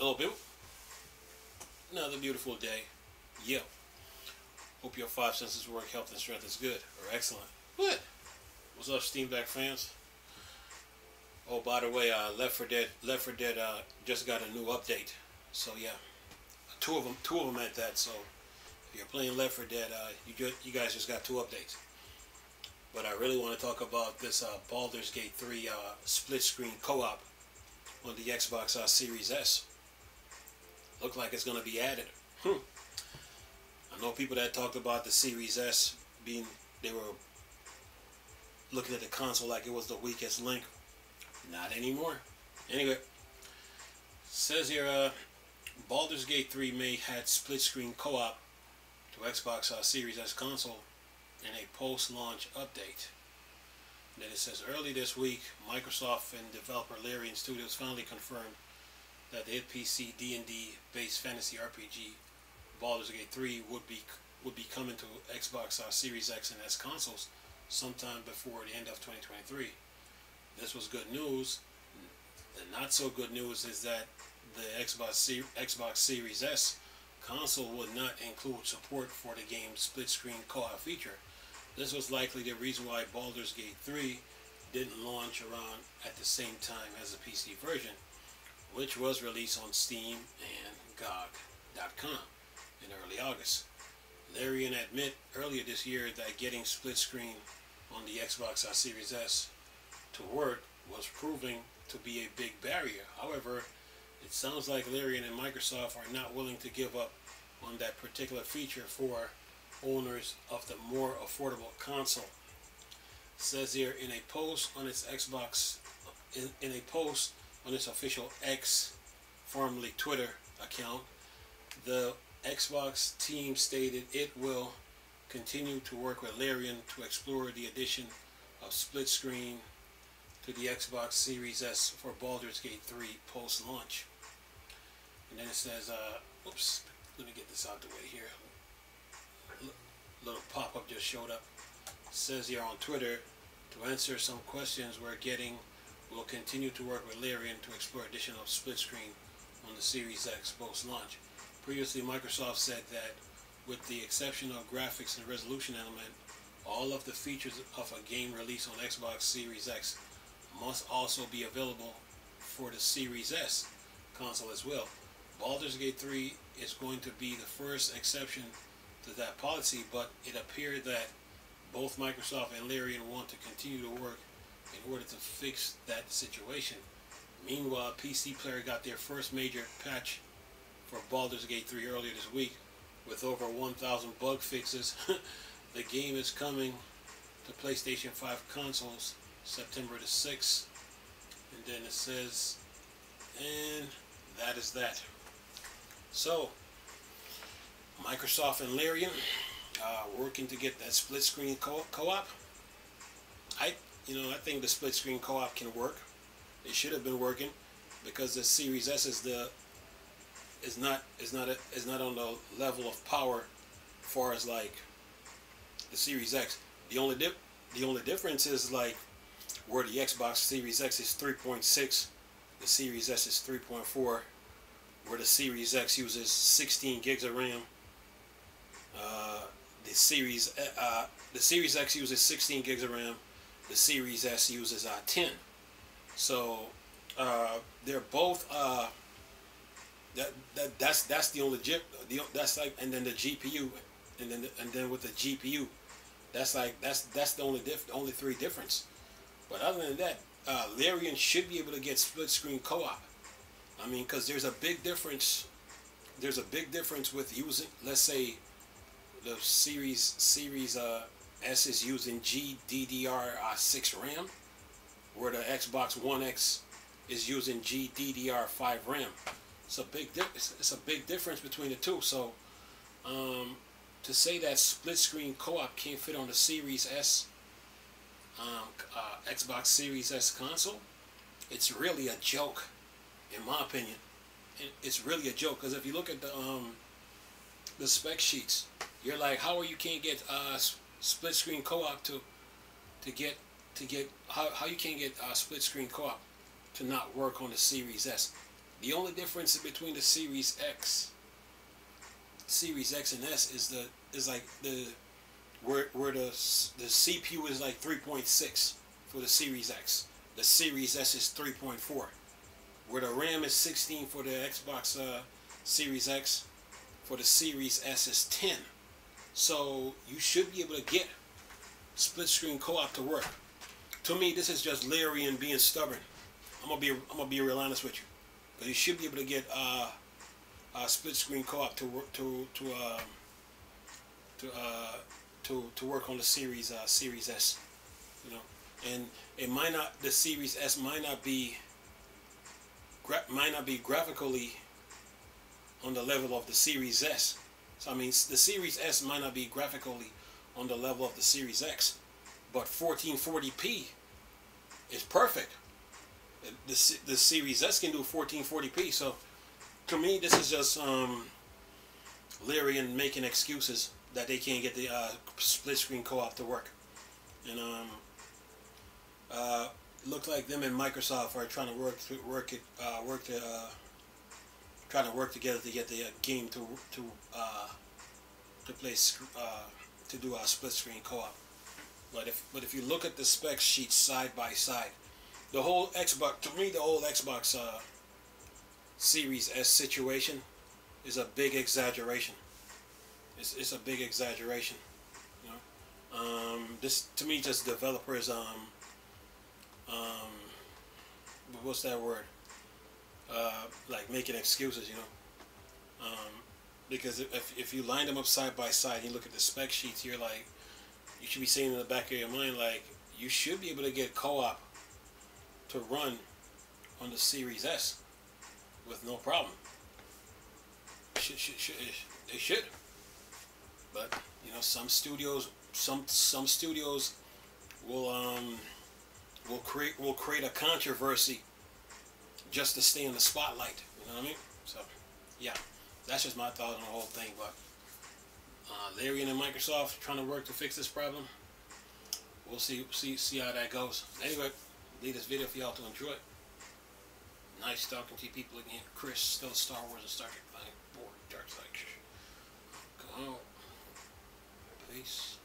Hello, people. Another beautiful day. Yeah. Hope your five senses work, health, and strength is good or excellent. Good. What's up, Steam Deck fans? Oh, by the way, Left 4 Dead just got a new update. So yeah, two of them at that. So if you're playing Left 4 Dead, you guys just got two updates. But I really want to talk about this Baldur's Gate 3 split screen co-op on the Xbox Series S. Look like it's going to be added. I know people that talked about the Series S they were looking at the console like it was the weakest link. Not anymore. Anyway, says here, Baldur's Gate 3 may had split screen co-op to Xbox Series S console in a post-launch update. Then it says early this week, Microsoft and developer Larian Studios finally confirmed that the hit PC D&D based fantasy RPG Baldur's Gate 3 would be coming to Xbox Series X and S consoles sometime before the end of 2023. This was good news. The not so good news is that the Xbox Series S console would not include support for the game's split screen co-op feature. This was likely the reason why Baldur's Gate 3 didn't launch around at the same time as the PC version, which was released on Steam and GOG.com in early August. Larian admitted earlier this year that getting split screen on the Xbox Series S to work was proving to be a big barrier. However, it sounds like Larian and Microsoft are not willing to give up on that particular feature for owners of the more affordable console. It says here in a post on its Xbox, in a post on its official X, formerly Twitter account, the Xbox team stated it will continue to work with Larian to explore the addition of split screen to the Xbox Series S for Baldur's Gate 3 post-launch. And then it says, oops, let me get this out the way here. Little pop-up just showed up. It says here on Twitter, to answer some questions we're getting, we'll continue to work with Larian to explore addition of split screen on the Series X post-launch. Previously, Microsoft said that with the exception of graphics and resolution element, all of the features of a game released on Xbox Series X must also be available for the Series S console as well. Baldur's Gate 3 is going to be the first exception to that policy, but it appeared that both Microsoft and Larian want to continue to work in order to fix that situation. Meanwhile, PC Player got their first major patch for Baldur's Gate 3 earlier this week with over 1,000 bug fixes. The game is coming to PlayStation 5 consoles September the 6th. And then it says, and that is that. So, Microsoft and Larian working to get that split screen co-op. I think the split screen co-op can work. It should have been working because the Series S is not on the level of power as far as like the Series X. The only difference is like where the Xbox Series X is 3.6, the Series S is 3.4, where the Series X uses 16 gigs of RAM. The Series X uses 16 gigs of RAM. The Series S uses 10. So they're both that's the only that's like, and then the GPU, and then with the GPU, that's the only three difference. But other than that, Larian should be able to get split screen co-op. I mean, because there's a big difference. There's a big difference with using, let's say, the Series S is using GDDR6 RAM, where the Xbox One X is using GDDR5 RAM. It's a big difference between the two. So to say that split screen co-op can't fit on the Series S Xbox Series S console, it's really a joke, in my opinion. It's really a joke, because if you look at the spec sheets, you're like, how you can't get split screen co-op to get how you can't get split screen co-op to not work on the Series S. The only difference between the Series X and S is like the where the CPU is like 3.6 for the Series X. The Series S is 3.4. Where the RAM is 16 for the Xbox Series X, for the Series S is 10. So you should be able to get split screen co-op to work. To me, this is just Larry and being stubborn. I'm gonna be real honest with you, but you should be able to get split screen co-op to work to work on the Series S. You know, and it might not, the Series S might not be graphically on the level of the Series S. So I mean, the Series S might not be graphically on the level of the Series X, but 1440p is perfect. The Series S can do 1440p. So to me, this is just Lyrian making excuses that they can't get the split screen co-op to work. And look like them and Microsoft are trying to trying to work together to get the game to play to do a split screen co-op. But if you look at the spec sheets side by side, the whole Xbox, to me, the whole Xbox Series S situation is a big exaggeration. It's a big exaggeration. You know, this to me just developers what's that word? Like making excuses, you know. Because if you line them up side by side, and you look at the spec sheets, you're like, you should be saying in the back of your mind, like, you should be able to get co-op to run on the Series S with no problem. It should. But you know, some studios will create a controversy just to stay in the spotlight. You know what I mean? So yeah, that's just my thought on the whole thing. But Larry and Microsoft trying to work to fix this problem. We'll see how that goes. Anyway, leave this video for y'all to enjoy. Nice talking to you people again. Chris, still Star Wars and Star Trek. Bored, dark side. Go on. Peace.